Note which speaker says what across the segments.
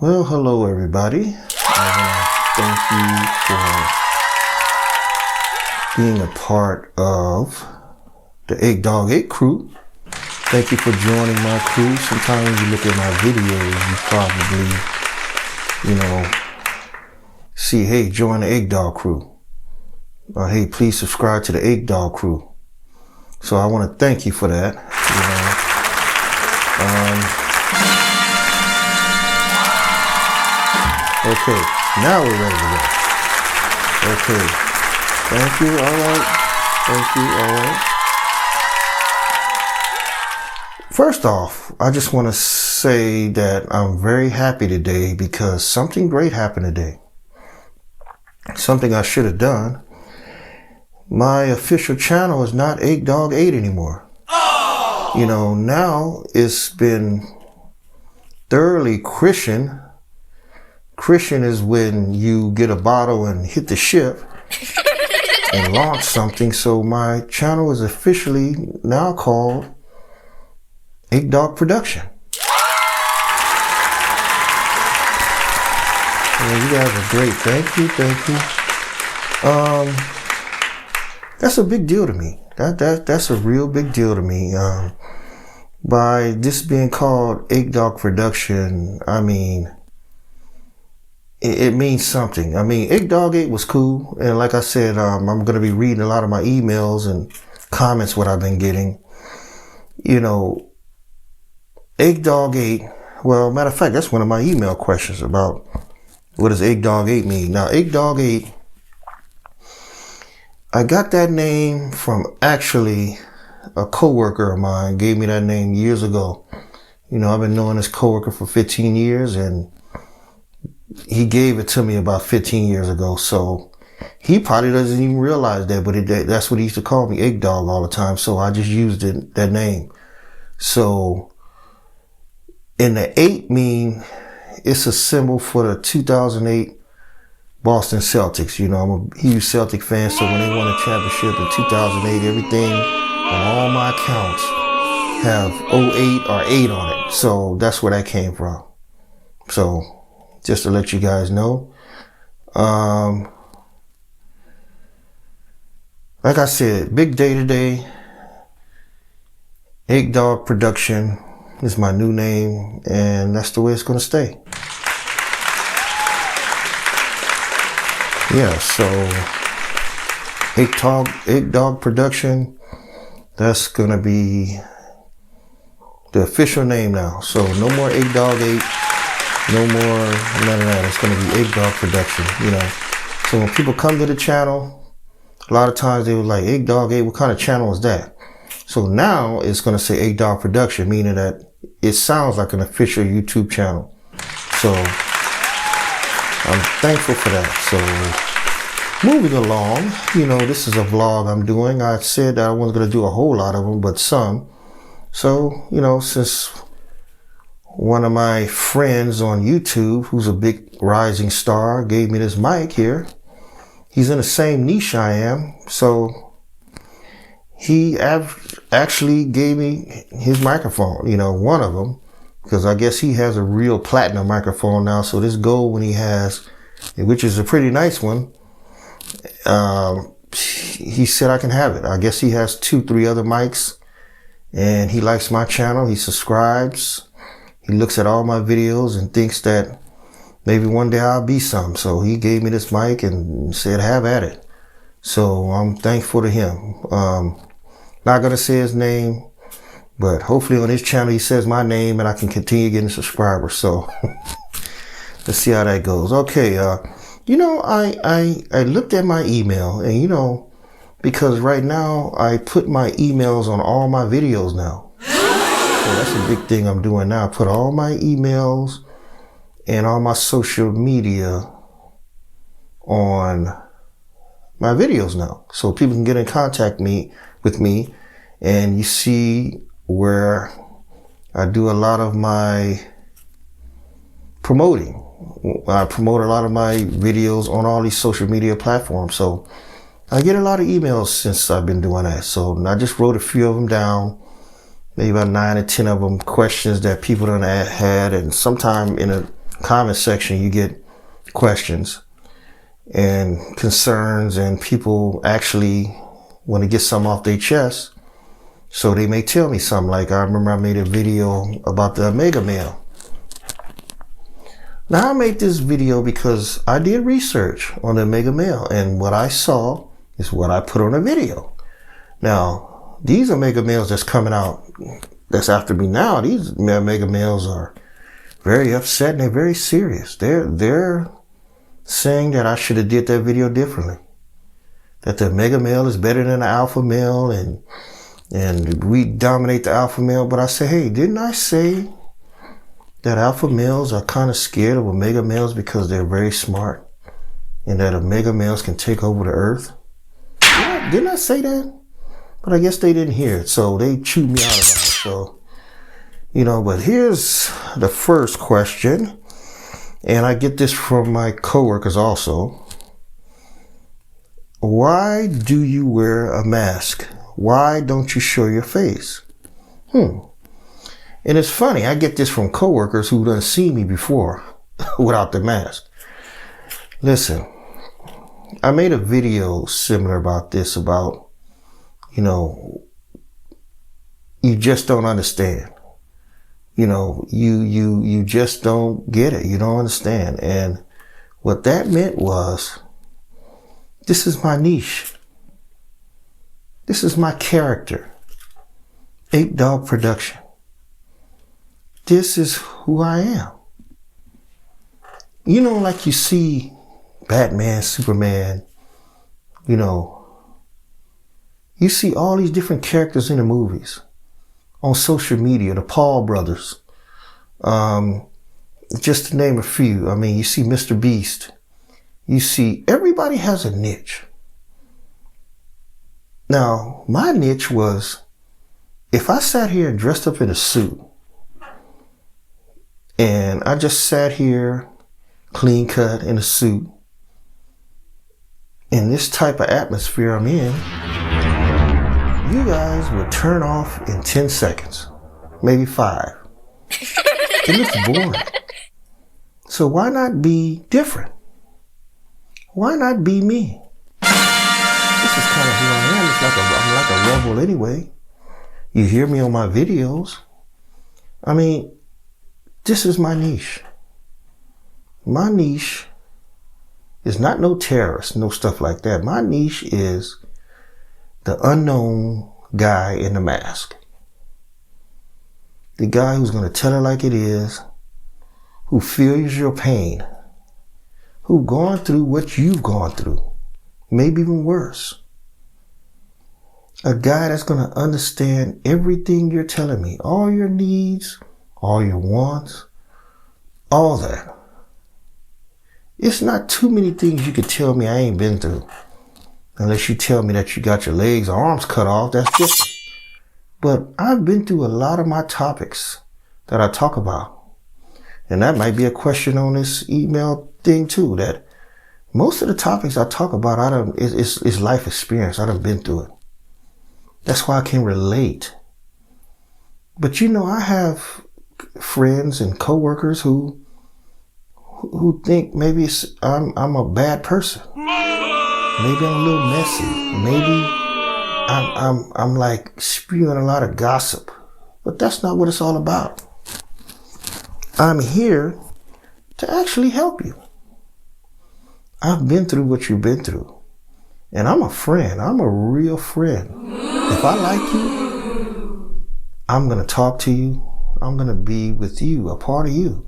Speaker 1: Well, hello everybody. I want to thank you for being a part of the Akdog crew. Thank you for joining my crew. Sometimes when you look at my videos, you probably, see, hey, join the Akdog crew. Or hey, please subscribe to the Akdog crew. So I want to thank you for that. Okay, now we're ready to go. Okay, thank you, all right. Thank you, all right. First off, I just want to say that I'm very happy today because something great happened today. Something I should have done. My official channel is not Akdog8 anymore. Oh! Now it's been thoroughly Christian. Christian is when you get a bottle and hit the ship and launch something. So my channel is officially now called akdogproduction. You guys are great. Thank you. That's a big deal to me. That's a real big deal to me. By this being called akdogproduction, it means something. Akdog8 was cool. And like I said, I'm going to be reading a lot of my emails and comments, what I've been getting. Akdog8, well, matter of fact, that's one of my email questions about what does Akdog8 mean. Now, Akdog8, I got that name from actually a coworker of mine gave me that name years ago. I've been knowing this coworker for 15 years and he gave it to me about 15 years ago. So he probably doesn't even realize that, but that's what he used to call me, Akdog, all the time. So I just used that name. So in the 8 mean, it's a symbol for the 2008 Boston Celtics. I'm a huge Celtic fan. So when they won a championship in 2008, everything on all my accounts have 08 or 8 on it. So that's where that came from. So just to let you guys know. Like I said, big day today. Akdogproduction is my new name, and that's the way it's going to stay. Yeah, so Akdogproduction, that's going to be the official name now. So no more Akdog8. No more none of that. It's going to be akdogproduction, So when people come to the channel, a lot of times they were like, Akdog8, what kind of channel is that? So now it's going to say akdogproduction, meaning that it sounds like an official YouTube channel. So I'm thankful for that. So moving along, this is a vlog I'm doing. I said that I wasn't going to do a whole lot of them, but some. So, since one of my friends on YouTube, who's a big rising star, gave me this mic here. He's in the same niche I am. So he actually gave me his microphone, one of them, because I guess he has a real platinum microphone now. So this gold one he has, which is a pretty nice one, he said I can have it. I guess he has 2-3 other mics and he likes my channel. He subscribes. He looks at all my videos and thinks that maybe one day I'll be some. So he gave me this mic and said, have at it. So I'm thankful to him. Not going to say his name, but hopefully on his channel he says my name and I can continue getting subscribers. So let's see how that goes. Okay. I looked at my email and, because right now I put my emails on all my videos now. So that's a big thing I'm doing now. I put all my emails and all my social media on my videos now. So people can get in contact with me and you see where I do a lot of my promoting. I promote a lot of my videos on all these social media platforms. So I get a lot of emails since I've been doing that. So I just wrote a few of them down. Maybe about 9 or 10 of them, questions that people done had, and sometime in a comment section, you get questions and concerns, and people actually want to get something off their chest. So they may tell me something. Like, I remember I made a video about the omega male. Now, I made this video because I did research on the omega male, and what I saw is what I put on a video. Now, these omega males that's coming out, that's after me now, these omega males are very upset and they're very serious. They're saying that I should have did that video differently. That the omega male is better than the alpha male, and we dominate the alpha male. But I say, hey, didn't I say that alpha males are kind of scared of omega males because they're very smart, and that omega males can take over the earth? Didn't I say that? But I guess they didn't hear it, so they chewed me out about it. So, but here's the first question, and I get this from my coworkers also. Why do you wear a mask? Why don't you show your face? And it's funny, I get this from coworkers who done seen me before without the mask. Listen, I made a video similar about this, about, you just don't understand. You just don't get it. You don't understand. And what that meant was, this is my niche. This is my character. Akdogproduction. This is who I am. Like you see Batman, Superman, you see all these different characters in the movies, on social media, the Paul brothers, just to name a few. I mean, you see Mr. Beast. You see, everybody has a niche. Now, my niche was, if I sat here and dressed up in a suit, and I just sat here, clean cut in a suit, in this type of atmosphere I'm in, you guys would turn off in 10 seconds, maybe 5. It looks boring. So why not be different? Why not be me? This is kind of who I am. I'm like a rebel anyway. You hear me on my videos. I mean, this is my niche. My niche is not no terrorist, no stuff like that. My niche is the unknown guy in the mask. The guy who's going to tell it like it is, who feels your pain, who gone through what you've gone through, maybe even worse. A guy that's going to understand everything you're telling me, all your needs, all your wants, all that. It's not too many things you could tell me I ain't been through. Unless you tell me that you got your legs or arms cut off, that's different. But I've been through a lot of my topics that I talk about. And that might be a question on this email thing too, that most of the topics I talk about, is life experience. I done been through it. That's why I can relate. But I have friends and coworkers who think maybe I'm a bad person. Maybe I'm a little messy. Maybe I'm like spewing a lot of gossip. But that's not what it's all about. I'm here to actually help you. I've been through what you've been through. And I'm a friend. I'm a real friend. If I like you, I'm going to talk to you. I'm going to be with you, a part of you.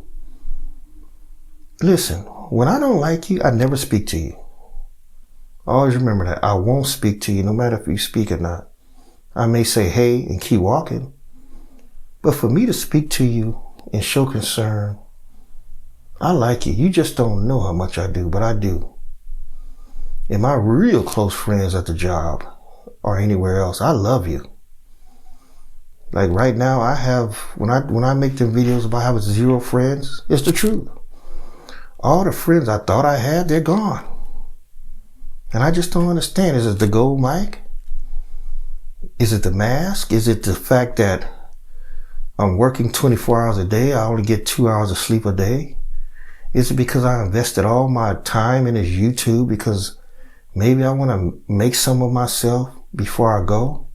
Speaker 1: Listen, when I don't like you, I never speak to you. Always remember that. I won't speak to you no matter if you speak or not. I may say hey and keep walking. But for me to speak to you and show concern, I like you. You just don't know how much I do, but I do. And my real close friends at the job or anywhere else, I love you. Like right now, I have, when I make them videos about having 0 friends, it's the truth. All the friends I thought I had, they're gone. And I just don't understand. Is it the gold mic? Is it the mask? Is it the fact that I'm working 24 hours a day? I only get 2 hours of sleep a day. Is it because I invested all my time in this YouTube because maybe I want to make some of myself before I go?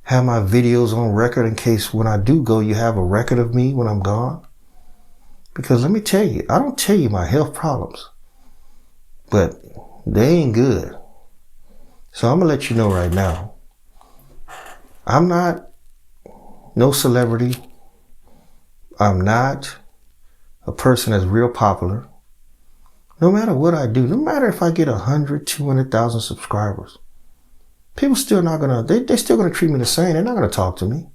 Speaker 1: Have my videos on record in case when I do go, you have a record of me when I'm gone? Because let me tell you, I don't tell you my health problems, but they ain't good. So I'm going to let you know right now, I'm not no celebrity. I'm not a person that's real popular. No matter what I do, no matter if I get 100, 200,000 subscribers, people still not gonna, they still gonna treat me the same. They're not gonna talk to me.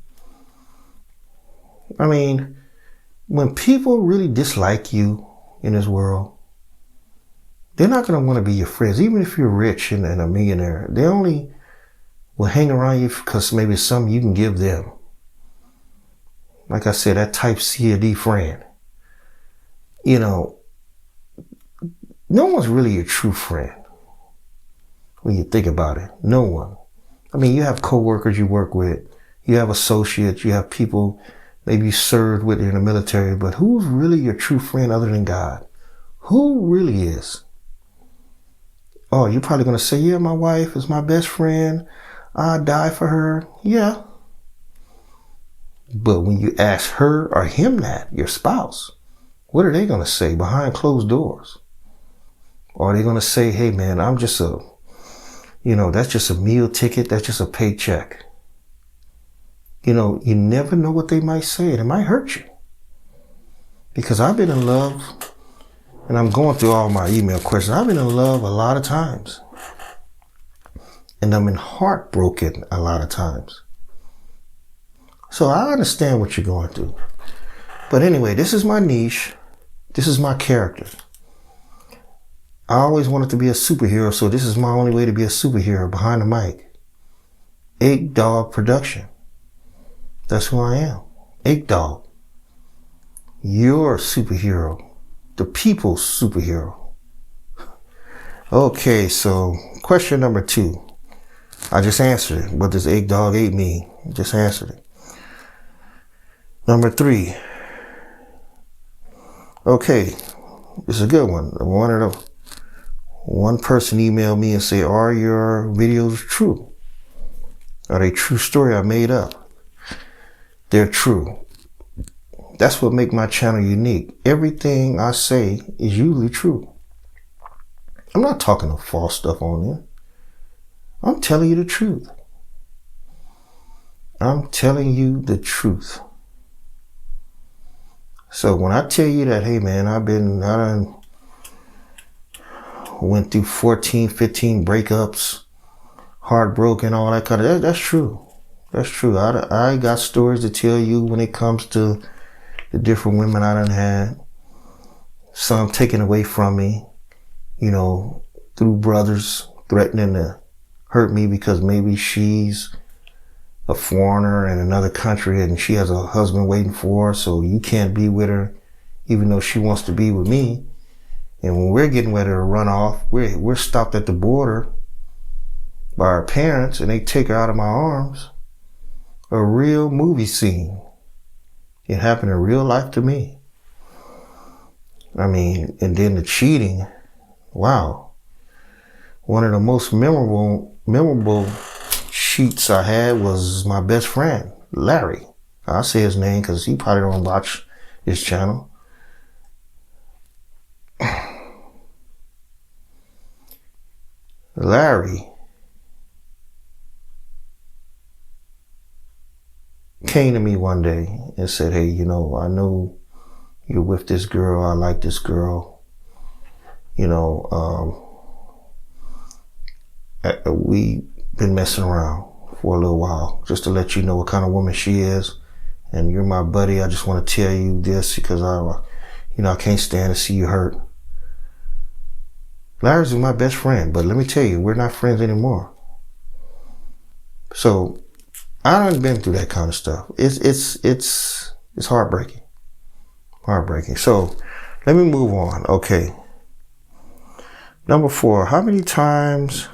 Speaker 1: I mean, when people really dislike you in this world, they're not gonna want to be your friends. Even if you're rich and a millionaire, they only will hang around you because maybe it's something you can give them. Like I said, that type C or D friend. You know, no one's really your true friend when you think about it. No one. I mean, you have coworkers you work with, you have associates, you have people maybe you served with in the military, but who's really your true friend other than God? Who really is? Oh, you're probably going to say, yeah, my wife is my best friend. I'd die for her. Yeah. But when you ask her or him that, your spouse, what are they going to say behind closed doors? Or are they going to say, hey, man, I'm just that's just a meal ticket. That's just a paycheck. You know, you never know what they might say. And it might hurt you. Because I've been in love, and I'm going through all my email questions. I've been in love a lot of times. And I'm heartbroken a lot of times. So I understand what you're going through. But anyway, this is my niche. This is my character. I always wanted to be a superhero, so this is my only way to be a superhero, behind the mic. Akdogproduction. That's who I am. Akdog. Your superhero. The people's superhero. Okay, so question number 2. I just answered it. What does Akdog 8 mean? Just answered it. Number 3. Okay, this is a good one. One person emailed me and say, are your videos true? Are they true story I made up? They're true. That's what makes my channel unique. Everything I say is usually true. I'm not talking no false stuff on there. I'm telling you the truth. I'm telling you the truth. So when I tell you that, hey man, I done went through 14, 15 breakups, heartbroken, all that kind of, that's true. That's true. I got stories to tell you when it comes to the different women I done had. Some taken away from me, through brothers threatening to hurt me because maybe she's a foreigner in another country and she has a husband waiting for her, so you can't be with her even though she wants to be with me. And when we're getting ready to run off, we're stopped at the border by our parents and they take her out of my arms. A real movie scene. It happened in real life to me. I mean, and then the cheating. Wow. One of the most memorable cheats I had was my best friend, Larry. I'll say his name because he probably don't watch this channel. Larry came to me one day and said, hey, I know you're with this girl. I like this girl. We been messing around for a little while, just to let you know what kind of woman she is. And you're my buddy. I just want to tell you this because I can't stand to see you hurt. Larry's my best friend, but let me tell you, we're not friends anymore. So I done been through that kind of stuff. It's heartbreaking. Heartbreaking. So let me move on. Okay. Number 4, how many times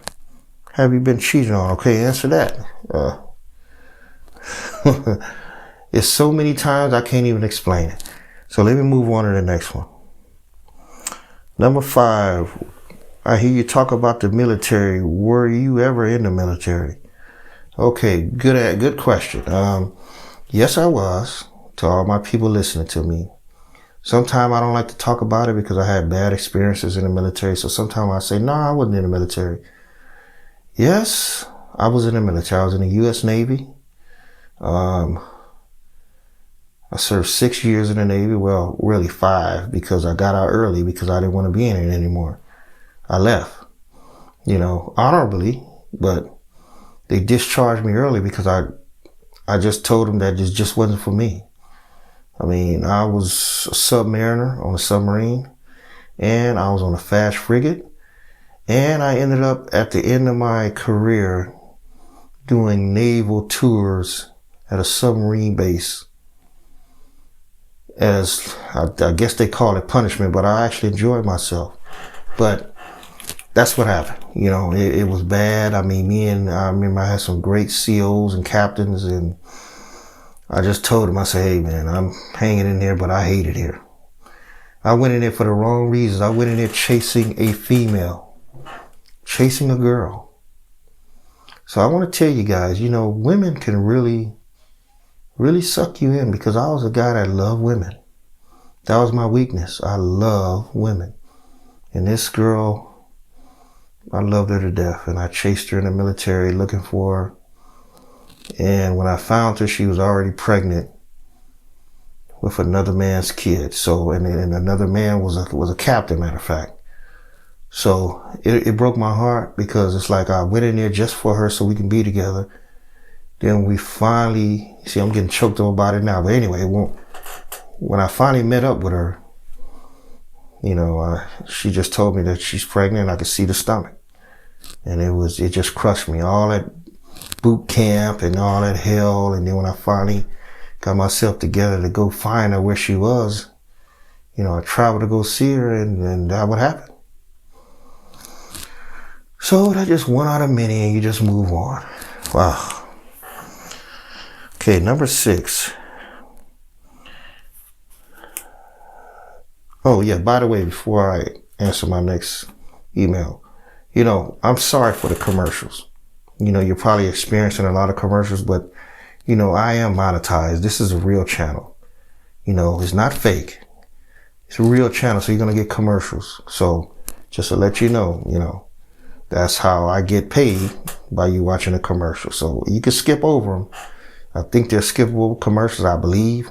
Speaker 1: have you been cheated on? Okay, answer that. It's so many times I can't even explain it. So let me move on to the next one. Number 5, I hear you talk about the military. Were you ever in the military? Okay, good question. Yes, I was. To all my people listening to me. Sometimes I don't like to talk about it because I had bad experiences in the military. So sometimes I say, no, I wasn't in the military. Yes, I was in the military. I was in the U.S. Navy. I served 6 years in the Navy. Well, really 5 because I got out early because I didn't want to be in it anymore. I left, honorably, but they discharged me early because I just told them that it just wasn't for me. I mean, I was a submariner on a submarine, and I was on a fast frigate, and I ended up at the end of my career doing naval tours at a submarine base. As I guess they call it punishment, but I actually enjoyed myself. But that's what happened. It was bad. I mean, I remember I had some great COs and captains, and I just told him, I said, hey man, I'm hanging in there, but I hate it here. I went in there for the wrong reasons. I went in there chasing a female, chasing a girl. So I want to tell you guys, women can really, really suck you in because I was a guy that loved women. That was my weakness. I love women. And this girl, I loved her to death. And I chased her in the military looking for her. And when I found her, she was already pregnant with another man's kid. So, and another man was a captain, matter of fact. So it broke my heart because it's like I went in there just for her so we can be together. Then we finally, see, I'm getting choked up about it now. But anyway, when I finally met up with her, she just told me that she's pregnant and I could see the stomach. And it just crushed me. All that boot camp and all that hell. And then when I finally got myself together to go find her where she was, I traveled to go see her and that would happen. So that just one out of many and you just move on. Wow. Okay, number 6. Oh yeah, by the way, before I answer my next email, I'm sorry for the commercials. You're probably experiencing a lot of commercials, but, I am monetized. This is a real channel. It's not fake. It's a real channel, so you're going to get commercials. So just to let you know, that's how I get paid, by you watching a commercial. So you can skip over them. I think they're skippable commercials, I believe.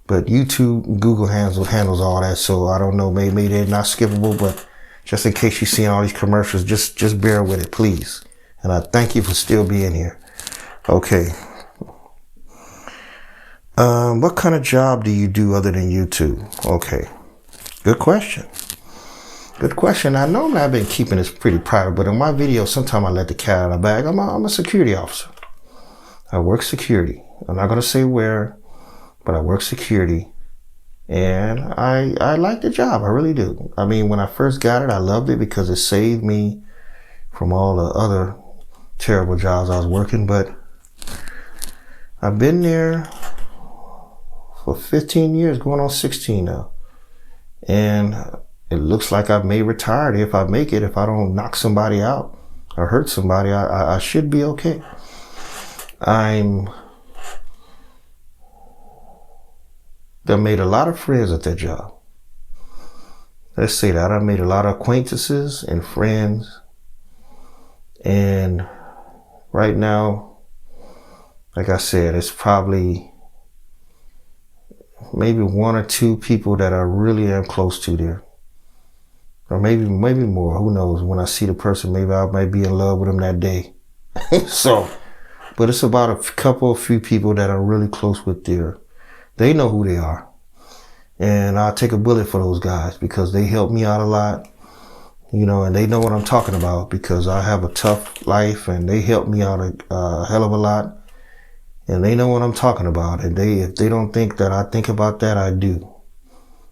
Speaker 1: But YouTube, Google handles all that. So I don't know, maybe they're not skippable, but just in case you're seeing all these commercials, just bear with it, please. And I thank you for still being here. Okay. What kind of job do you do other than YouTube? Okay. Good question. Good question. I normally I've been keeping this pretty private, but in my videos, sometimes I let the cat out of the bag. I'm a security officer. I work security. I'm not going to say where, but I work security. And I like the job. I really do. I mean, when I first got it, I loved it because it saved me from all the other terrible jobs I was working. But I've been there for 15 years, going on 16 now. And it looks like I may retire if I make it. If I don't knock somebody out or hurt somebody, I should be okay. I made a lot of friends at that job. Let's say that. I made a lot of acquaintances and friends. And right now, like I said, it's probably maybe 1 or 2 people that I really am close to there. Or maybe more. Who knows? When I see the person, maybe I might be in love with them that day. But it's about a few people that I'm really close with there. They know who they are. And I'll take a bullet for those guys because they help me out a lot, and they know what I'm talking about because I have a tough life and they help me out a hell of a lot. And they know what I'm talking about. And if they don't think that I think about that, I do.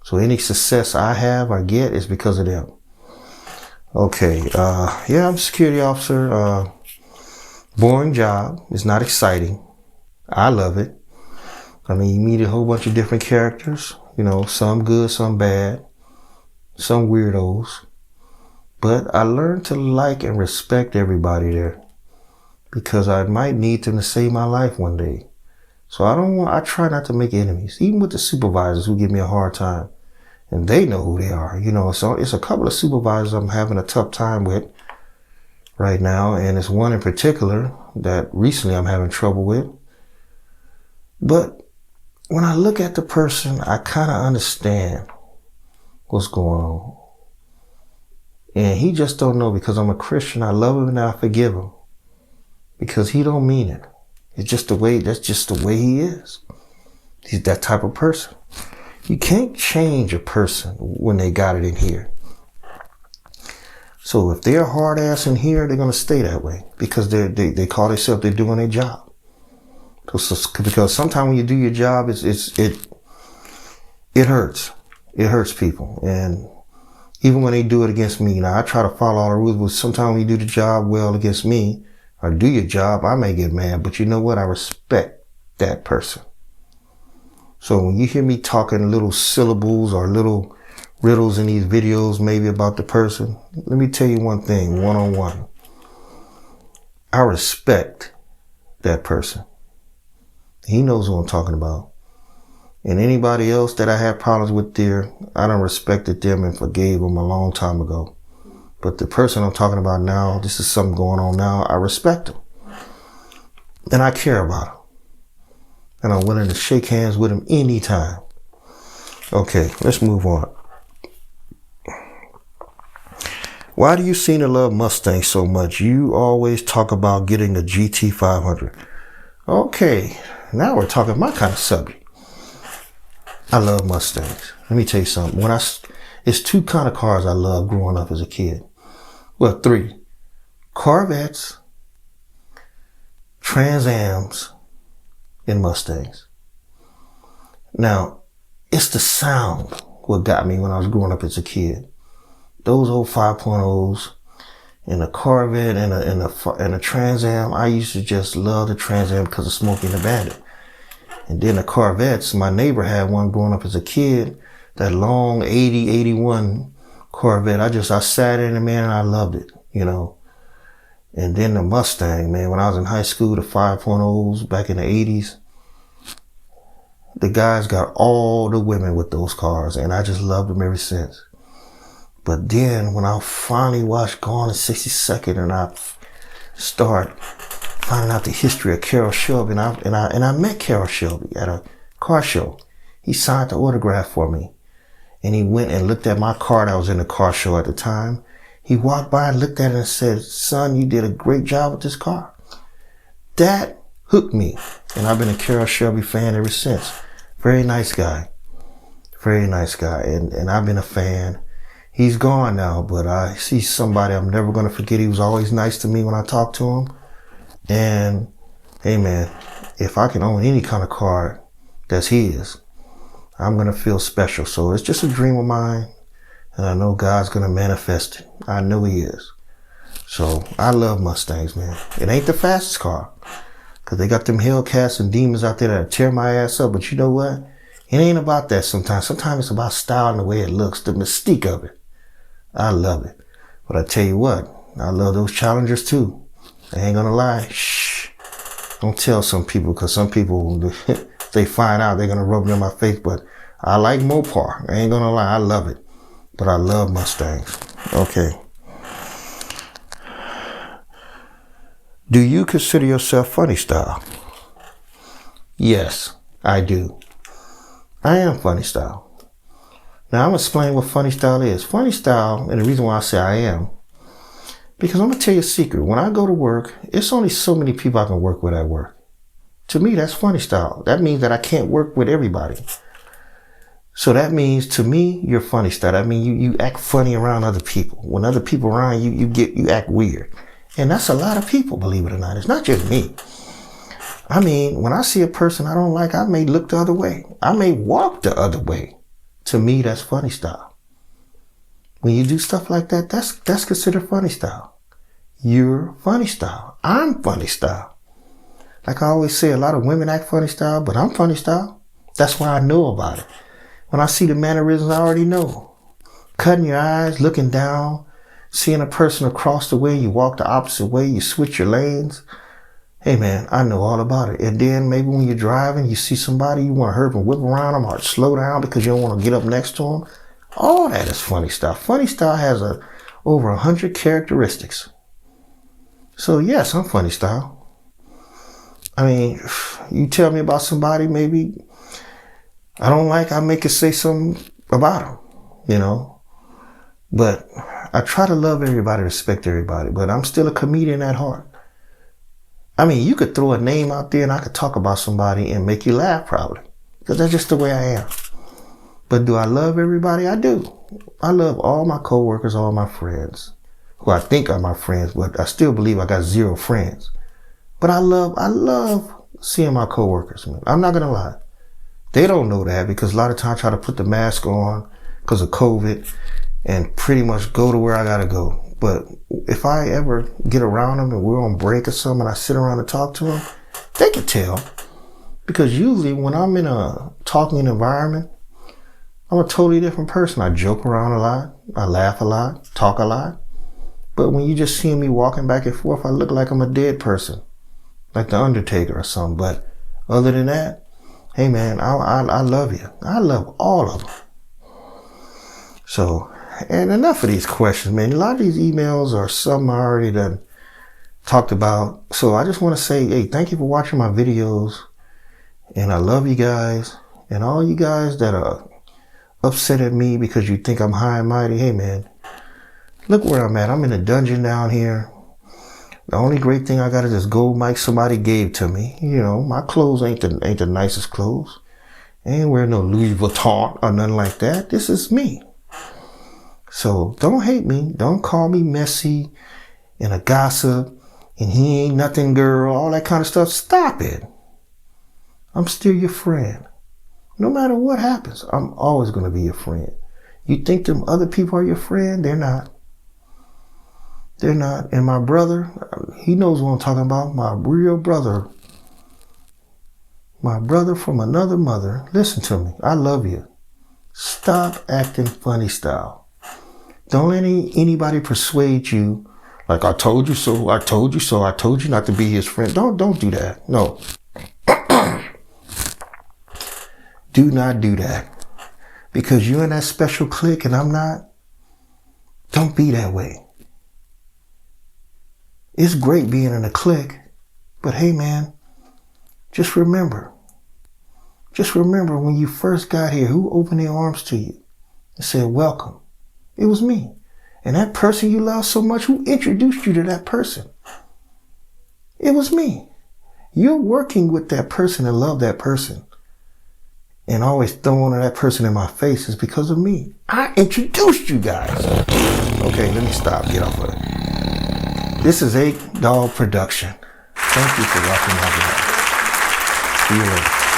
Speaker 1: So any success I get is because of them. Okay. Yeah, I'm a security officer. Boring job. It's not exciting. I love it. I mean, you meet a whole bunch of different characters, some good, some bad. some weirdos. But I learned to like and respect everybody there, because I might need them to save my life one day. So I try not to make enemies, even with the supervisors who give me a hard time. And they know who they are. You know, so it's a couple of supervisors I'm having a tough time with right now. And it's one in particular that recently I'm having trouble with. But when I look at the person, I kind of understand what's going on. And he just don't know, because I'm a Christian. I love him and I forgive him, because he don't mean it. It's just the way, that's just the way he is. He's that type of person. You can't change a person when they got it in here. So if they're hard ass in here, they're going to stay that way, because they call themselves, they're doing their job. Because sometimes when you do your job, it hurts. It hurts people. And even when they do it against me, now I try to follow all the rules, but sometimes when you do the job well against me, or do your job, I may get mad. But you know what? I respect that person. So when you hear me talking little syllables or little riddles in these videos, maybe about the person, let me tell you one thing, one-on-one. I respect that person. He knows who I'm talking about. And anybody else that I have problems with there, I done respected them and forgave them a long time ago. But the person I'm talking about now, this is something going on now, I respect him. And I care about him. And I'm willing to shake hands with him anytime. Okay, let's move on. Why do you seem to love Mustangs so much? You always talk about getting a GT 500. Okay, now we're talking my kind of subject. I love Mustangs. Let me tell you something. It's two kind of cars I loved growing up as a kid. Well, three. Corvettes, Trans Ams, and Mustangs. Now, it's the sound what got me when I was growing up as a kid. Those old 5.0s and a Corvette and a Trans Am. I used to just love the Trans Am because of Smokey and the Bandit. And then the Corvettes, my neighbor had one growing up as a kid, that long 80, 81 Corvette. I sat in it, man, and I loved it, you know. And then the Mustang, man, when I was in high school, the 5.0s back in the 80s, the guys got all the women with those cars, and I just loved them ever since. But then when I finally watched Gone in 60 Seconds and I start finding out the history of Carroll Shelby, and I met Carroll Shelby at a car show. He signed the autograph for me. And he went and looked at my car that was in the car show at the time. He walked by and looked at it and said, "Son, you did a great job with this car." That hooked me. And I've been a Carroll Shelby fan ever since. Very nice guy. Very nice guy. And I've been a fan. He's gone now, but I see somebody I'm never going to forget. He was always nice to me when I talked to him. And, hey man, if I can own any kind of car that's his, I'm going to feel special. So it's just a dream of mine. And I know God's going to manifest it. I know he is. So I love Mustangs, man. It ain't the fastest car, because they got them Hellcats and demons out there that tear my ass up. But you know what? It ain't about that sometimes. Sometimes it's about style and the way it looks, the mystique of it. I love it. But I tell you what, I love those Challengers too. I ain't gonna lie. Shh. Don't tell some people, because some people, they find out, they're gonna rub it in my face. But I like Mopar. I ain't gonna lie. I love it. But I love Mustangs. Okay. Do you consider yourself funny style? Yes, I do. I am funny style. Now I'm going to explain what funny style is. Funny style, and the reason why I say I am, because I'm going to tell you a secret. When I go to work, it's only so many people I can work with at work. To me, that's funny style. That means that I can't work with everybody. So that means, to me, you're funny style. That means you act funny around other people. When other people around you, you act weird. And that's a lot of people, believe it or not. It's not just me. I mean, when I see a person I don't like, I may look the other way. I may walk the other way. To me, that's funny style. When you do stuff like that, that's considered funny style. You're funny style. I'm funny style. Like I always say, a lot of women act funny style, but I'm funny style. That's why I know about it. When I see the mannerisms, I already know. cutting your eyes, looking down, seeing a person across the way, you walk the opposite way, you switch your lanes. Hey man, I know all about it. And then maybe when you're driving, you see somebody, you want to hurry and whip around them or slow down because you don't want to get up next to them. All that is funny style. Funny style has over 100 characteristics. So yes, I'm funny style. I mean, you tell me about somebody, maybe I don't like, I make it say something about them, you know. But I try to love everybody, respect everybody, but I'm still a comedian at heart. I mean, you could throw a name out there and I could talk about somebody and make you laugh probably, because that's just the way I am. But do I love everybody? I do. I love all my coworkers, all my friends, who I think are my friends, but I still believe I got 0 friends. But I love seeing my coworkers, man. I'm not going to lie. They don't know that because a lot of times I try to put the mask on because of COVID and pretty much go to where I got to go. But if I ever get around them and we're on break or something and I sit around and talk to them, they can tell. Because usually when I'm in a talking environment, I'm a totally different person. I joke around a lot. I laugh a lot, talk a lot. But when you just see me walking back and forth, I look like I'm a dead person, like the Undertaker or something. But other than that, hey man, I love you. I love all of them. So, and enough of these questions, man. A lot of these emails are something I already done talked about. So I just want to say, hey, thank you for watching my videos. And I love you guys. And all you guys that are upset at me because you think I'm high and mighty, hey man, look where I'm at. I'm in a dungeon down here. The only great thing I got is this gold mic somebody gave to me. You know, my clothes ain't the nicest clothes. I ain't wearing no Louis Vuitton or nothing like that. This is me. So don't hate me. Don't call me messy and a gossip and he ain't nothing girl, all that kind of stuff. Stop it. I'm still your friend. No matter what happens, I'm always going to be your friend. You think them other people are your friend? They're not. They're not. And my brother, he knows what I'm talking about. My real brother. My brother from another mother. Listen to me. I love you. Stop acting funny style. Don't let anybody persuade you. Like, I told you so. I told you so. I told you not to be his friend. Don't do that. No. Do not do that. Because you're in that special clique and I'm not. Don't be that way. It's great being in a clique. But hey man, just remember when you first got here, who opened their arms to you and said, welcome? It was me. And that person you love so much, who introduced you to that person? It was me. You're working with that person and love that person. And always throwing that person in my face is because of me. I introduced you guys. Okay, let me stop. Get off of it. This is akdogproduction. Thank you for watching my video. See you later.